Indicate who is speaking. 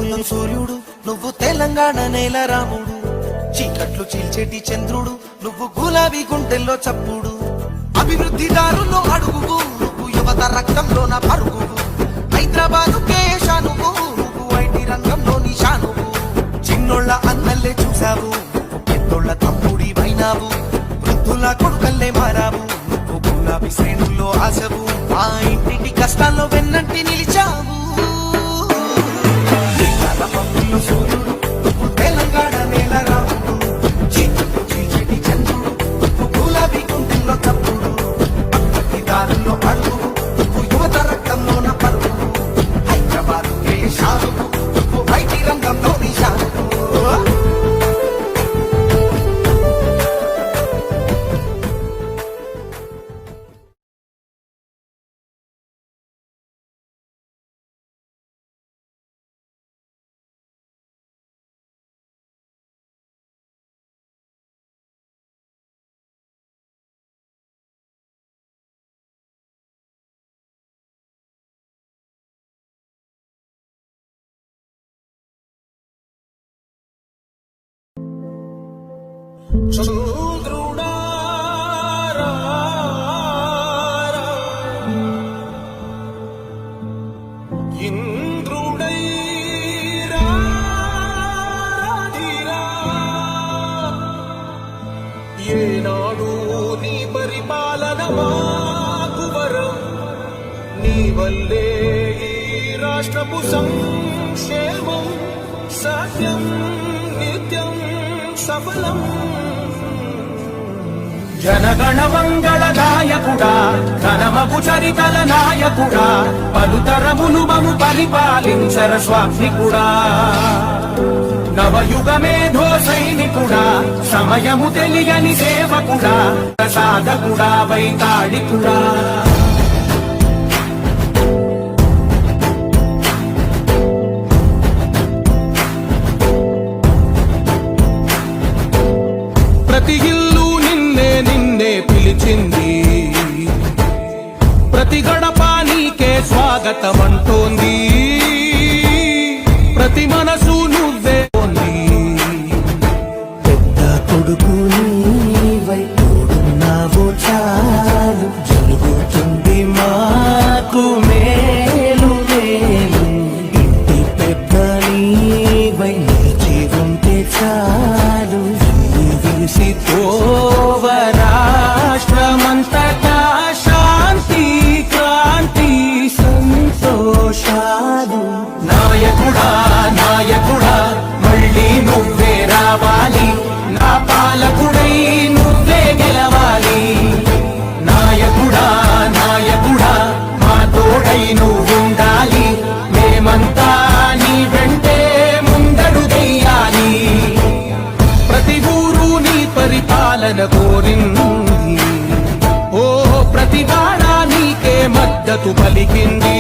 Speaker 1: మబ్బుల్లో సూర్యుడు నువ్వు తెలంగాణ నేల రాముడు, చీకట్లు చీల్చేటి చంద్రుడు నువ్వు గులాబీ గుంటెల్లో చప్పుడు, అభివృద్ధి దారుల్లో అడుగువు నువ్వు యువత రక్తంలో నా పరుగువు, హైదరాబాదు కేశా నువ్వు ఐటీ రంగంలో నిషానువు, చిన్నోళ్ళ అన్నల్లే చూసావు పెద్దోళ్ళ తమ్ముడి వైనావు, వృద్ధుల కొడుకల్లే మారావు నువ్వు గులాబీ శ్రేణుల్లో ఆశవు, ఆ ఇంటికి కష్టాల్లో వెన్నంటి నిలిచావు. సూర్యుడు నువ్వు తెలంగాణ నేల రాముడు, చీకట్లు చీల్చేటి చంద్రుడు నువ్వు గులాబీ గుండెల్లో తప్పుడు, అక్కడి దారుల్లో అడుగు నువ్వు యువత రక్తంలో నా పరుగు, హైదరాబాదు కేశాలు నువ్వు ఐటీ రంగంలో నిషాను.
Speaker 2: ఏనాడు నీ పరిపాలన మాకు వరం, నీ వల్లే ఈ రాష్ట్రపు సంక్షేమం సత్యం నిత్యం సఫలం. జనగణ మంగళ నాయకుడా, ఘనమగు చరితల నాయకుడా, పలుతరములు మము పరిపాలించర స్వామికుడా, నవయుగ మేధో సైనికుడా, సమయము తెలియని సేవకుడా, ప్రసాదకుడా వైతాళికుడా. ప్రతి ఇల్లు నిన్నే నిన్నే పిలిచింది, ప్రతి గడప నీకే స్వాగతమంటోంది, ప్రతి మనసు నువ్వే
Speaker 1: పెద్ద కొడుకు నీవై తోడున్నావు చాలు, జరుగుతుంది మాకు మేలు మేలు, ఇంటి పెద్ద నీవై నిలిచి ఉంటే చాలు, విరిసి పోవ రాష్ట్రమంతటా శాంతి క్రాంతి సంతోషాలు. నాయకుడా నాయకుడా మళ్ళీ నువ్వే రావాలి, నా పాలకుడై నువ్వే గెలవాలి, నాయకుడా నాయకుడా మా తోడై నువ్వుండాలి, మేమంతా నీ వెంటే ముందడుగెయ్యాలి, ప్రతి ఊరు నీ పరిపాలన కోరింది, ఓ ప్రతి వాడ నీకే మద్దతు పలికింది.